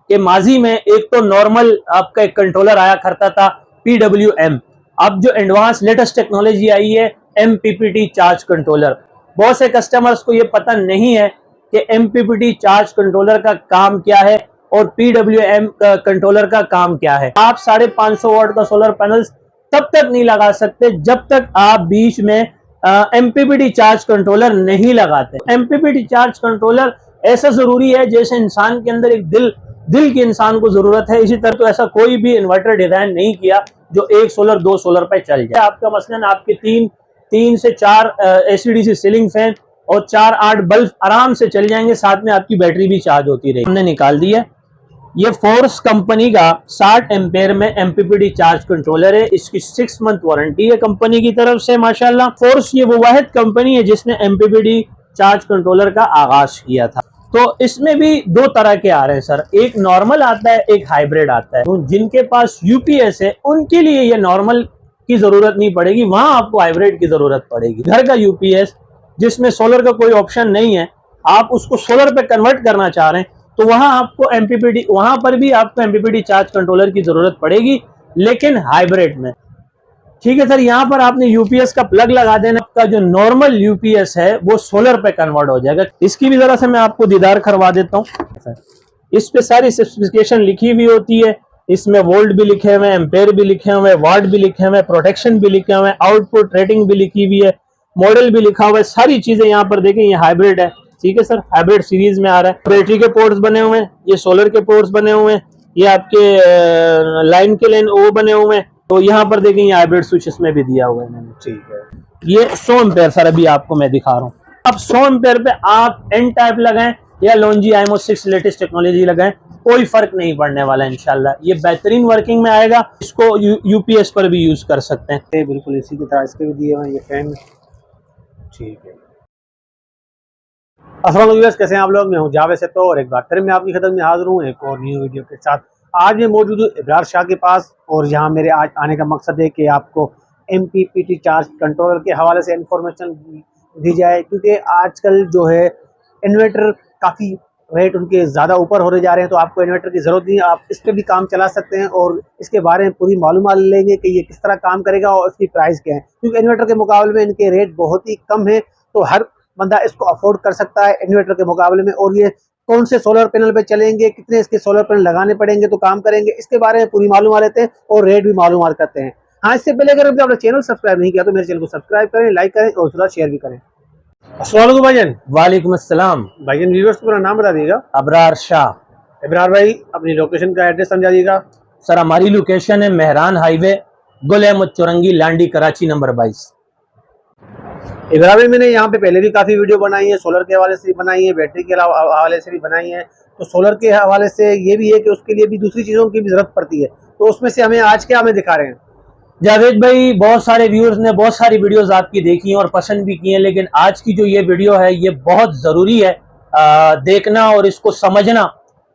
कि माजी में एक तो नॉर्मल आपका एक कंट्रोलर आया करता था PWM, अब जो एडवांस लेटेस्ट टेक्नोलॉजी आई है MPPT चार्ज कंट्रोलर। बहुत से कस्टमर्स को ये पता नहीं है कि MPPT चार्ज कंट्रोलर का काम क्या है और PWM कंट्रोलर का काम क्या है। आप 550 वाट का सोलर पैनल तब तक नहीं लगा सकते जब तक आप बीच में MPPT चार्ज कंट्रोलर नहीं लगाते। MPPT चार्ज कंट्रोलर ऐसा जरूरी है जैसे इंसान के अंदर एक दिल की इंसान को जरूरत है, इसी तरह तो ऐसा कोई भी इन्वर्टर डिजाइन नहीं किया जो एक सोलर दो सोलर पे चल जाए। आपका मसलन आपके तीन से चार ACDC सीलिंग फैन और 4-8 बल्ब आराम से चल जाएंगे, साथ में आपकी बैटरी भी चार्ज होती रहेगी। हमने निकाल दिया। ये फोर्स कंपनी का 60 एम्पेयर में MPPT चार्ज कंट्रोलर है। इसकी 6 मंथ वारंटी है कंपनी की तरफ से माशाल्लाह। फोर्स ये वो वाहिद कंपनी है जिसने MPPT चार्ज कंट्रोलर का आगाज किया था। तो इसमें भी दो तरह के आ रहे हैं सर, एक नॉर्मल आता है, एक हाइब्रिड आता है। तो जिनके पास UPS है उनके लिए ये नॉर्मल की जरूरत नहीं पड़ेगी, वहां आपको हाइब्रिड की जरूरत पड़ेगी। घर का UPS जिसमें सोलर का कोई ऑप्शन नहीं है, आप उसको सोलर पे कन्वर्ट करना चाह रहे हैं, तो वहां आपको MPPT, वहां पर भी आपको MPPT चार्ज कंट्रोलर की जरूरत पड़ेगी, लेकिन हाइब्रिड में। ठीक है सर, यहाँ पर आपने UPS का प्लग लगा देना, आपका जो नॉर्मल UPS है वो सोलर पे कन्वर्ट हो जाएगा। इसकी भी जरा से मैं आपको दीदार करवा देता हूँ। इस पे सारी स्पेसिफिकेशन लिखी हुई होती है, इसमें वोल्ट भी लिखे हुए हैं, एम्पेयर भी लिखे हुए हैं, वाट भी लिखे हुए हैं, प्रोटेक्शन भी लिखे हुए हैं, आउटपुट रेटिंग भी लिखी हुई है, मॉडल भी लिखा हुआ है, सारी चीजें यहाँ पर देखें। ये हाइब्रिड है, ठीक है सर, हाइब्रिड सीरीज में आ रहा है। बैटरी के पोर्ट्स बने हुए हैं, ये सोलर के पोर्ट्स बने हुए हैं, ये आपके लाइन के लाइन वो बने हुए हैं। तो यहाँ पर देखें ये हाइब्रिड स्विच इसमें भी दिया हुआ है, ठीक है। ये 100 एम्पेयर सर अभी आपको मैं दिखा रहा हूँ। अब 100 एम्पेयर पे आप N टाइप लगाएं या LONGi IMO 6 लेटेस्ट टेक्नोलॉजी लगाएं, कोई फर्क नहीं पड़ने वाला इंशाल्लाह। ये बेहतरीन वर्किंग में आएगा, इसको UPS पर भी यूज कर सकते हैं। बिल्कुल इसी की तरह इसके भी दिए हुए ये फैन, ठीक है। अस्सलाम वालेकुम, कैसे हैं आप लोग? मैं हूं जावेद से, तो और एक बार फिर मैं आपकी खिदमत में हाजिर हूं एक और न्यू वीडियो के साथ। आज मैं मौजूद हूं इब्रार शाह के पास, और यहाँ मेरे आज आने का मकसद है कि आपको MPPT चार्ज कंट्रोलर के हवाले से इंफॉर्मेशन दी जाए, क्योंकि आजकल जो है इन्वर्टर काफ़ी रेट उनके ज़्यादा ऊपर होने जा रहे हैं, तो आपको इन्वर्टर की ज़रूरत नहीं है, आप इस पर भी काम चला सकते हैं और इसके बारे में पूरी मालूमात लेंगे कि ये किस तरह काम करेगा और इसकी प्राइस क्या है। क्योंकि इन्वर्टर के मुकाबले में इनके रेट बहुत ही कम है, तो हर बंदा इसको अफोर्ड कर सकता है इन्वर्टर के मुकाबले में। और ये कौन से सोलर पैनल पे चलेंगे, कितने इसके सोलर पैनल लगाने पड़ेंगे तो काम करेंगे, इसके बारे में पूरी मालूमात लेते हैं और रेट भी मालूमात करते हैं। हाँ, इससे पहले अगर आपने चैनल सब्सक्राइब नहीं किया तो मेरे चैनल को सब्सक्राइब करें, लाइक करें और थोड़ा शेयर भी करें। अस्सलाम वालेकुम भाईजान। वालेकुम अस्सलाम। भाईजान व्यूअर्स को पूरा नाम बता दीजिएगा। अबरार शाह। इब्रार भाई अपनी लोकेशन का एड्रेस समझा दीजिएगा। सर हमारी लोकेशन है मेहरान हाईवे, गुल अहमद चौरंगी, लांडी, कराची नंबर 22। इब्रार भाई मैंने यहाँ पे पहले भी काफ़ी वीडियो बनाई है, सोलर के हवाले से भी बनाई है, बैटरी के हवाले से भी बनाई है। तो सोलर के हवाले से ये भी है कि उसके लिए भी दूसरी चीज़ों की भी ज़रूरत पड़ती है, तो उसमें से हमें आज क्या हमें दिखा रहे हैं? जावेद भाई, बहुत सारे व्यूअर्स ने बहुत सारी वीडियोस आपकी देखी हैं और पसंद भी की हैं, लेकिन आज की जो ये वीडियो है ये बहुत ज़रूरी है देखना और इसको समझना।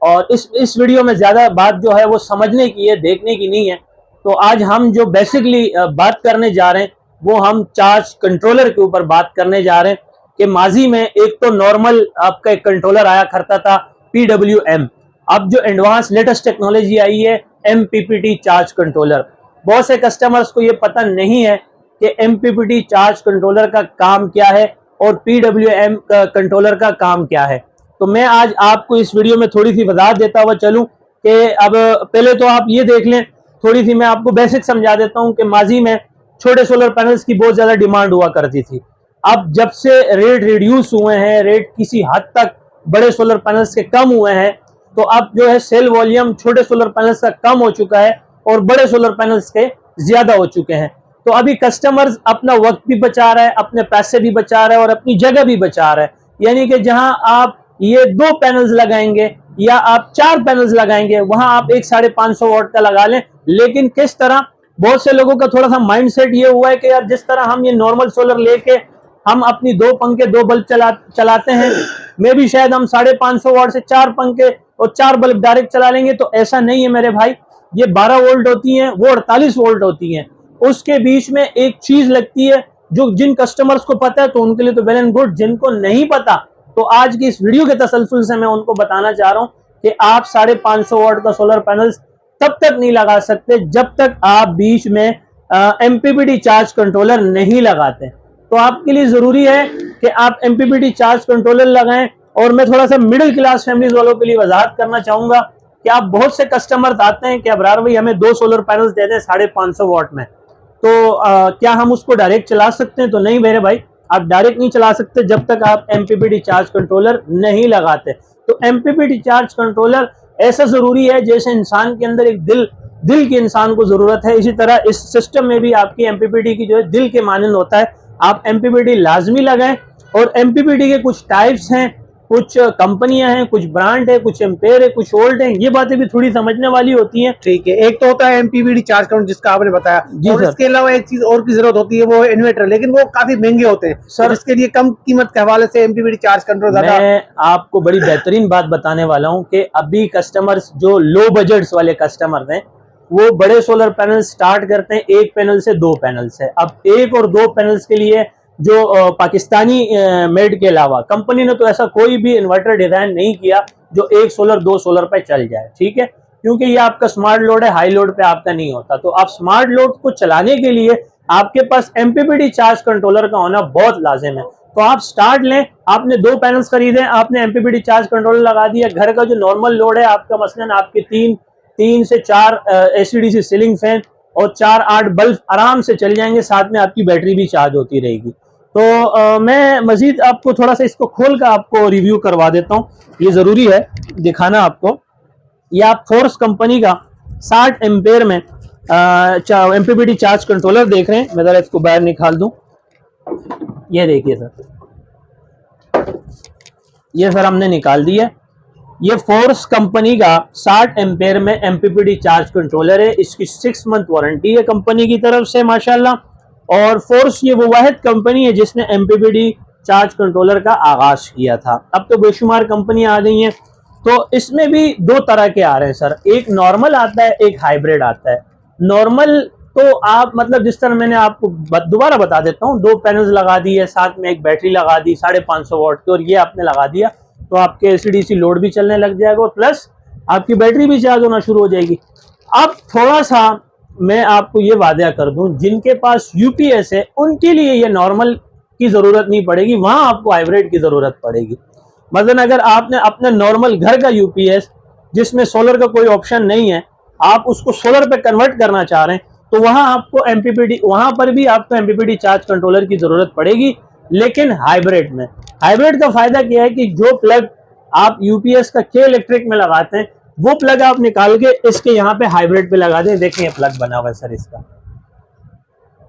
और इस वीडियो में ज़्यादा बात जो है वो समझने की है, देखने की नहीं है। तो आज हम जो बेसिकली बात करने जा रहे हैं वो हम चार्ज कंट्रोलर के ऊपर बात करने जा रहे हैं कि माजी में एक तो नॉर्मल आपका एक कंट्रोलर आया करता था PWM, अब जो एडवांस लेटेस्ट टेक्नोलॉजी आई है MPPT चार्ज कंट्रोलर। बहुत से कस्टमर्स को ये पता नहीं है कि MPPT चार्ज कंट्रोलर का काम क्या है और PWM कंट्रोलर का काम क्या है। तो मैं आज आपको इस वीडियो में थोड़ी सी वजाहत देता हुआ चलूं कि अब पहले तो आप ये देख लें, थोड़ी सी मैं आपको बेसिक समझा देता हूं कि माजी में छोटे सोलर पैनल्स की बहुत ज्यादा डिमांड हुआ करती थी। अब जब से रेट रिड्यूस हुए हैं, रेट किसी हद तक बड़े सोलर पैनल्स के कम हुए हैं, तो अब जो है सेल वॉल्यूम छोटे सोलर पैनल्स का कम हो चुका है और बड़े सोलर पैनल्स के ज्यादा हो चुके हैं। तो अभी कस्टमर्स अपना वक्त भी बचा रहा है, अपने पैसे भी बचा रहा है और अपनी जगह भी बचा रहा है। यानी कि जहां आप ये 2 पैनल्स लगाएंगे या आप 4 पैनल्स लगाएंगे, वहां आप एक 550 वाट का लगा लें। लेकिन किस तरह, बहुत से लोगों का थोड़ा सा माइंडसेट ये हुआ है कि यार जिस तरह हम ये नॉर्मल सोलर लेके हम अपनी 2 पंखे 2 बल्ब चलाते हैं, मैं भी शायद हम 550 वाट से 4 पंखे और 4 बल्ब डायरेक्ट चला लेंगे। तो ऐसा नहीं है मेरे भाई, ये 12 वोल्ट होती हैं, वो 48 वोल्ट होती हैं। उसके बीच में एक चीज लगती है जो जिन कस्टमर्स को पता है तो उनके लिए तो वेल एंड गुड, जिनको नहीं पता तो आज की इस वीडियो के तसलसल से मैं उनको बताना चाह रहा हूं कि आप 550 वाट का सोलर पैनल तब तक नहीं लगा सकते जब तक आप बीच में एमपीपीटी चार्ज कंट्रोलर नहीं लगाते। तो आपके लिए जरूरी है कि आप एमपीपीटी चार्ज कंट्रोलर लगाएं। और मैं थोड़ा सा मिडिल क्लास फैमिलीज वालों के लिए वजाहत करना चाहूंगा कि आप बहुत से कस्टमर आते हैं कि अबरार भाई हमें 2 सोलर पैनल्स दे दें 550 वाट में, तो क्या हम उसको डायरेक्ट चला सकते हैं? तो नहीं मेरे भाई, आप डायरेक्ट नहीं चला सकते जब तक आप एमपीपीटी चार्ज कंट्रोलर नहीं लगाते। तो एमपीपीटी चार्ज कंट्रोलर ऐसा जरूरी है जैसे इंसान के अंदर एक दिल की इंसान को जरूरत है, इसी तरह इस सिस्टम में भी आपकी एमपीपीटी की जो है दिल के मानंद होता है। आप एमपीपीटी लाजमी लगाएं। और एमपीपीटी के कुछ टाइप्स हैं, कुछ कंपनियां हैं, कुछ ब्रांड है, कुछ एम्पेयर है, कुछ ओल्ड है, ये बातें भी थोड़ी समझने वाली होती हैं। ठीक है, एक तो होता है एमपीपीटी चार्ज काउंट जिसका आपने बताया, और इसके अलावा एक चीज और की जरूरत होती है वो इन्वर्टर, लेकिन वो काफी महंगे होते हैं सर। तो इसके लिए कम कीमत के हवाले से एमपीपीटी चार्ज कंट्रोल ज्यादा। मैं आपको बड़ी बेहतरीन बात बताने वाला हूं कि अभी कस्टमर्स जो लो बजट्स वाले कस्टमर्स हैं वो बड़े सोलर पैनल स्टार्ट करते हैं 1 पैनल से 2 पैनल से। अब 1 और 2 पैनल्स के लिए जो पाकिस्तानी मेड के अलावा कंपनी ने तो ऐसा कोई भी इन्वर्टर डिजाइन नहीं किया जो 1 सोलर 2 सोलर पे चल जाए, ठीक है, क्योंकि ये आपका स्मार्ट लोड है, हाई लोड पे आपका नहीं होता। तो आप स्मार्ट लोड को चलाने के लिए आपके पास एमपीपीटी चार्ज कंट्रोलर का होना बहुत लाजिम है। तो आप स्टार्ट लें, आपने 2 पैनल्स खरीदे, आपने एमपीपीटी चार्ज कंट्रोलर लगा दिया, घर का जो नॉर्मल लोड है आपका मसलन आपके 3 से 4 एसीडीसी सीलिंग फैन और 4-8 बल्ब आराम से चल जाएंगे, साथ में आपकी बैटरी भी चार्ज होती रहेगी। तो मैं मजीद आपको थोड़ा सा इसको खोल कर आपको रिव्यू करवा देता हूँ, ये ज़रूरी है दिखाना आपको। ये आप फोर्स कंपनी का 60 एम्पेयर में एमपीपीटी चार्ज कंट्रोलर देख रहे हैं। मैं ज़रा इसको बाहर निकाल दूं, ये देखिए सर, ये सर हमने निकाल दिया। ये फोर्स कंपनी का 60 एम्पेयर में एमपीपीटी चार्ज कंट्रोलर है। इसकी 6 मंथ वारंटी है कंपनी की तरफ से माशाल्लाह। और फोर्स ये वो वाहिद कंपनी है जिसने एमपीपीटी चार्ज कंट्रोलर का आगाज किया था। अब तो बेशुमार कंपनियां आ गई हैं। तो इसमें भी 2 तरह के आ रहे हैं सर, एक नॉर्मल आता है, एक हाइब्रिड आता है। नॉर्मल तो आप मतलब जिस तरह मैंने आपको दोबारा बता देता हूँ, 2 पैनल्स लगा दिए, साथ में एक बैटरी लगा दी 550 वाट की, और ये आपने लगा दिया तो आपके एसीडीसी लोड भी चलने लग जाएगा और प्लस आपकी बैटरी भी चार्ज होना शुरू हो जाएगी। अब थोड़ा सा मैं आपको ये वादा कर दूं, जिनके पास यूपीएस है उनके लिए ये नॉर्मल की जरूरत नहीं पड़ेगी, वहां आपको हाइब्रिड की जरूरत पड़ेगी। मतलब अगर आपने अपने नॉर्मल घर का यूपीएस जिसमें सोलर का कोई ऑप्शन नहीं है, आप उसको सोलर पे कन्वर्ट करना चाह रहे हैं, तो वहां आपको एमपीपीटी, वहां पर भी आपको एमपीपीटी चार्ज कंट्रोलर की जरूरत पड़ेगी, लेकिन हाइब्रिड में। हाइब्रिड का फायदा क्या है कि जो प्लग आप यूपीएस का के इलेक्ट्रिक में लगाते हैं वो प्लग आप निकाल के इसके यहाँ पे हाइब्रिड पे लगा दें। देखें प्लग बना हुआ है सर इसका,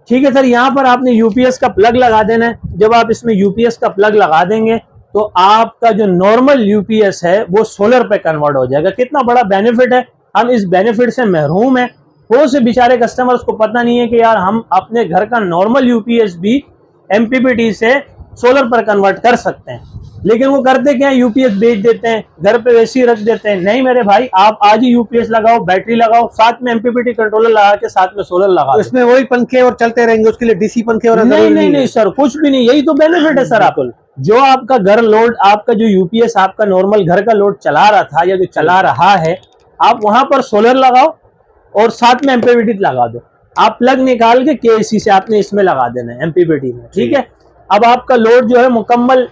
ठीक है सर। यहाँ पर आपने यूपीएस का प्लग लगा देना है। जब आप इसमें यूपीएस का प्लग लगा देंगे तो आपका जो नॉर्मल यूपीएस है वो सोलर पे कन्वर्ट हो जाएगा। कितना बड़ा बेनिफिट है, हम इस बेनिफिट से महरूम हैं। बहुत से बेचारे कस्टमर्स को पता नहीं है कि यार हम अपने घर का नॉर्मल यूपीएस भी एमपीपीटी से सोलर पर कन्वर्ट कर सकते हैं, लेकिन वो करते क्या है, यूपीएस बेच देते हैं, घर पे वैसे ही रख देते हैं। नहीं मेरे भाई, आप आज ही यूपीएस लगाओ, बैटरी लगाओ, साथ में एमपीपीटी कंट्रोलर लगा के साथ में सोलर लगा। तो इसमें वही पंखे और चलते रहेंगे, उसके लिए डीसी पंखे और नहीं सर, कुछ भी नहीं, यही तो बेनिफिट है सर। आप जो आपका घर लोड, आपका जो यूपीएस आपका नॉर्मल घर का लोड चला रहा था या जो चला रहा है, आप वहां पर सोलर लगाओ और साथ में एमपीपीटी लगा दो। आप प्लग निकाल के केएसी से आपने इसमें लगा देना है एमपीपीटी में, ठीक है। अब आपका लोड जो है मुकम्मल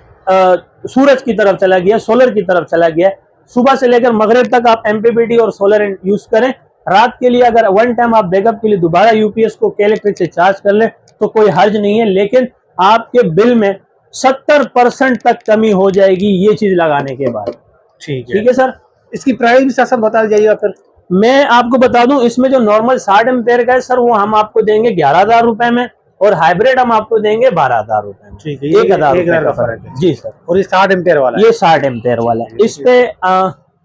सूरज की तरफ चला गया, सोलर की तरफ चला गया। सुबह से लेकर मगरिब तक आप एमपीपीटी और सोलर यूज करें। रात के लिए अगर वन टाइम आप बैकअप के लिए दोबारा यूपीएस को के इलेक्ट्रिक से चार्ज कर ले तो कोई हर्ज नहीं है, लेकिन आपके बिल में 70% तक कमी हो जाएगी ये चीज लगाने के बाद। ठीक है सर। इसकी प्राइस भी सर बता दीजिएगा। फिर मैं आपको बता दूं, इसमें जो नॉर्मल 60 एम्पेयर का है सर वो हम आपको देंगे 11,000 रुपए में, और हाइब्रिड हम आपको देंगे 12,000 रुपए में। ठीक है, 1,000 रुपए का फर्क है जी सर। और ये 60 एम्पेयर वाला है, ये 60 एम्पेयर वाला है। इस पे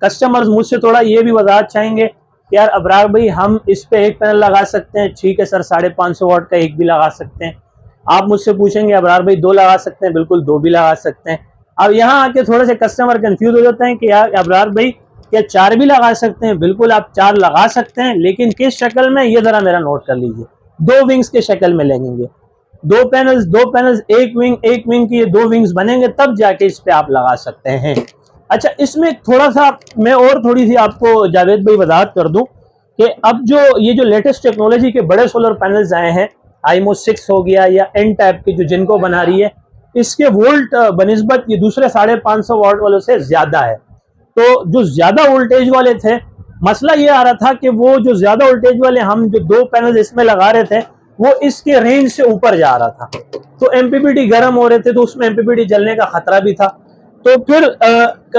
कस्टमर्स मुझसे थोड़ा ये भी वजाहत चाहेंगे कि यार अबरार भाई हम इस पे एक पैनल लगा सकते हैं। ठीक है सर, 550 वाट का एक भी लगा सकते हैं। आप मुझसे पूछेंगे अबरार भाई 2 लगा सकते हैं, बिल्कुल 2 भी लगा सकते हैं। अब यहाँ आके थोड़े से कस्टमर कंफ्यूज हो जाते हैं कि यार अबरार भाई क्या 4 भी लगा सकते हैं? बिल्कुल आप 4 लगा सकते हैं, लेकिन किस शक्ल में, ये जरा मेरा नोट कर लीजिए। 2 विंग्स के शक्ल में लगेंगे, 2 पैनल्स, एक विंग की 2 विंग्स बनेंगे, तब जाके इस पे आप लगा सकते हैं। अच्छा, इसमें थोड़ा सा मैं और थोड़ी सी आपको जावेद भाई वजाहत कर दूं कि अब जो ये जो लेटेस्ट टेक्नोलॉजी के बड़े सोलर पैनल्स आए हैं, आईमो 6 हो गया या एन टाइप के जो जिनको बना रही है, इसके वोल्ट बनिस्बत ये दूसरे 550 वाट वालों से ज्यादा है। तो जो ज्यादा वोल्टेज वाले थे, मसला ये आ रहा था कि वो जो ज्यादा वोल्टेज वाले हम जो 2 पैनल इसमें लगा रहे थे, वो इसके रेंज से ऊपर जा रहा था, तो एमपीपीटी गर्म हो रहे थे, तो उसमें एमपीपीटी जलने का खतरा भी था। तो फिर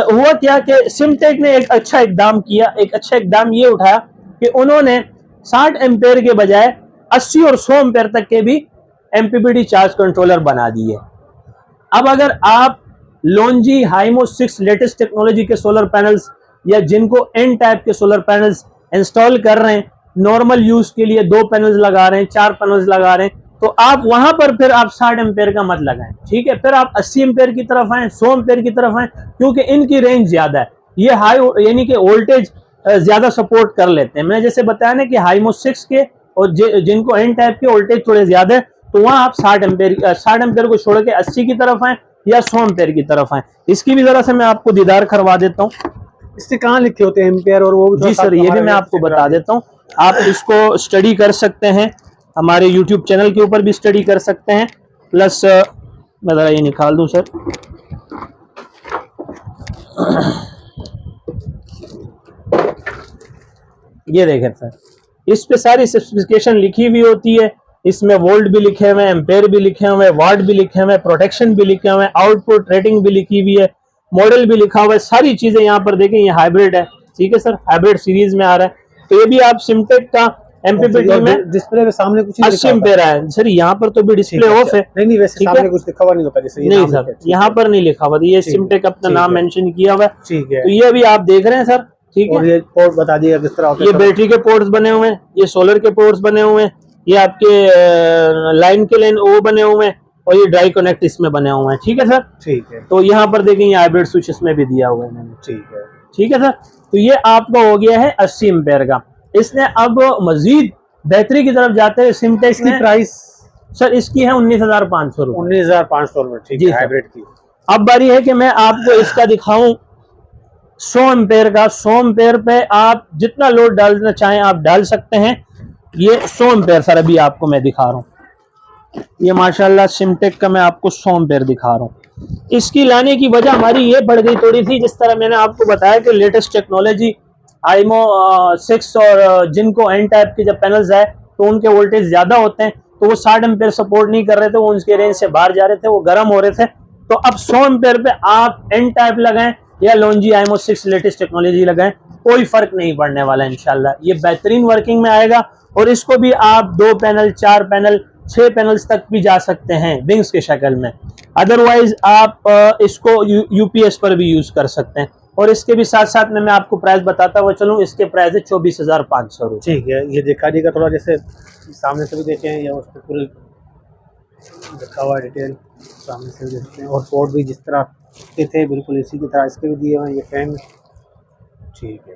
हुआ क्या कि सिमटेक ने एक अच्छा इकदाम ये उठाया कि उन्होंने 60 एम्पेयर के बजाय 80 और 100 एम्पेयर तक के भी एमपीपीटी चार्ज कंट्रोलर बना दिए। अब अगर आप लोन्जी हाइमो 6 लेटेस्ट टेक्नोलॉजी के सोलर पैनल्स या जिनको एन टाइप के सोलर पैनल्स इंस्टॉल कर रहे हैं, नॉर्मल यूज के लिए 2 पैनल्स लगा रहे हैं, 4 पैनल्स लगा रहे हैं, तो आप वहां पर फिर आप 60 एम्पेयर का मत लगाएं, ठीक है। फिर आप 80 एम्पेयर की तरफ आए, 100 एम्पेयर की तरफ आए, क्योंकि इनकी रेंज ज्यादा है, ये हाई यानी कि वोल्टेज ज्यादा सपोर्ट कर लेते हैं। मैंने जैसे बताया ना कि हाइमो 6 के और जिनको एन टाइप के वोल्टेज थोड़े ज्यादा है, तो वहां आप 60 एम्पेयर को छोड़ के 80 की तरफ आए या 100 एम्पेयर की तरफ आए। इसकी भी जरा से मैं आपको दीदार करवा देता हूँ। इससे कहाँ लिखे होते हैं एम्पेयर और वो? जी सर, ये भी मैं आपको बता देता हूँ, आप इसको स्टडी कर सकते हैं, हमारे YouTube चैनल के ऊपर भी स्टडी कर सकते हैं। प्लस मैं जरा ये निकाल दूं सर, ये देखें सर, इस पे सारी स्पेसिफिकेशन लिखी हुई होती है। इसमें वोल्ट भी लिखे हुए हैं, एम्पेयर भी लिखे हुए हैं, वाट भी लिखे हुए हैं, प्रोटेक्शन भी लिखे हुए हैं, आउटपुट रेटिंग भी लिखी हुई है, मॉडल भी लिखा हुआ है, सारी चीजें यहाँ पर देखें। ये हाइब्रिड है, ठीक है सर, हाइब्रिड सीरीज में आ रहा है। तो ये भी आप सिमटेक का एमपीपीटी में डिस्प्ले के सामने कुछ 80 एम्पेयर है सर, यहाँ पर तो भी डिस्प्ले ऑफ है। नहीं वैसे सामने कुछ लिखा हुआ नहीं होता, जैसे नहीं सर, यहाँ पर नहीं लिखा हुआ, ये सिमटेक अपना नाम मेंशन किया हुआ है, ठीक है। तो ये अभी आप देख रहे हैं सर, ठीक है। और ये पोर्ट बता दिएगा किस तरह होता है? ये बैटरी के पोर्ट्स बने हुए हैं, ये सोलर के पोर्ट्स बने हुए हैं, ये आपके लाइन के लाइन वो बने हुए हैं, और ये ड्राई कनेक्ट इसमें बने हुए हैं, ठीक है सर, ठीक है। तो यहाँ पर देखें, ये हाइब्रिड स्विच इसमें भी दिया हुआ है मैंने, ठीक है सर। तो ये आपका हो गया है 80 एम्पेयर का। इसने अब मजीद बेहतरी की तरफ जाते हैं, सिमटेक की प्राइस सर इसकी है 19,500 रुपए। 19,500 रुपए, ठीक है, हाइब्रिड की। अब बारी है कि मैं आपको इसका दिखाऊं 100 एम्पेयर का। 100 एम्पेयर पे आप जितना लोड डालना चाहें आप डाल सकते हैं। ये 100 एम्पेयर सर अभी आपको मैं दिखा रहा हूँ, ये माशाल्लाह सिमटेक का मैं आपको 100 एम्पेयर दिखा रहा हूँ। इसकी लाने की वजह हमारी ये बढ़ गई थोड़ी सी, जिस तरह मैंने आपको बताया कि लेटेस्ट टेक्नोलॉजी आईमो 6 और जिनको एन टाइप के जब पैनल्स आए तो उनके वोल्टेज ज्यादा होते हैं, तो वो 60 एम्पेयर सपोर्ट नहीं कर रहे थे, वो उनके रेंज से बाहर जा रहे थे, वो गर्म हो रहे थे। तो अब 100 एम्पेयर पे आप एन टाइप लगाएं या लोन्जी आईमो 6 लेटेस्ट टेक्नोलॉजी लगाएं, कोई फर्क नहीं पड़ने वाला इंशाल्लाह। ये बेहतरीन वर्किंग में आएगा, और इसको भी आप 2 पैनल, 4 पैनल, 6 पैनल्स तक भी जा सकते हैं विंग्स के शक्ल में। अदरवाइज आप इसको यूपीएस पर भी यूज कर सकते हैं। और इसके भी साथ साथ में मैं आपको प्राइस बताता हुआ चलूं, इसके प्राइस है 24,500 रुपये। ठीक है, ये दिखा देगा थोड़ा, जैसे सामने से भी देखें या उस पर पूरे लिखा हुआ डिटेल सामने से भी देखते हैं, और पोर्ट भी जिस तरह के थे बिल्कुल इसी की तरह इसके भी दिए हुए हैं, ये फैन, ठीक है।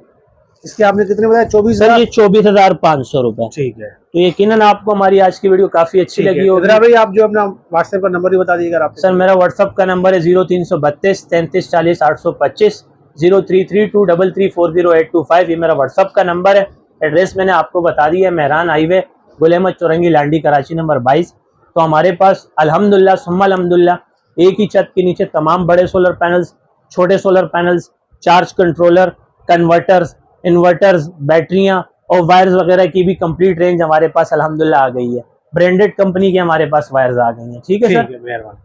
इसके आपने कितने बताया? 24,000? ये 24,500 रुपए, ठीक है। तो यकीनन आपको हमारी आज की वीडियो काफी अच्छी लगी होगी। भाई आप जो अपना व्हाट्सएप का नंबर भी बता दीजिएगा आप। सर मेरा व्हाट्सएप का नंबर है 0332 33 40 825, 0332334085। ये मेरा व्हाट्सएप का नंबर है। एड्रेस मैंने आपको बता दिया है, मेहरान हाईवे, गुल अहमद चौरंगी लांडी, कराची नंबर 22। तो हमारे पास अल्हम्दुलिल्लाह सुम्मा अल्हम्दुलिल्लाह एक ही छत के नीचे तमाम बड़े सोलर पैनल्स, छोटे solar panels, charge controller, converters, inverters, बैटरियां और वायर्स वगैरह की भी कंप्लीट रेंज हमारे पास अल्हम्दुलिल्लाह आ गई है। ब्रांडेड कंपनी के हमारे पास वायर्स आ गई हैं, ठीक है सर। मेहरबान।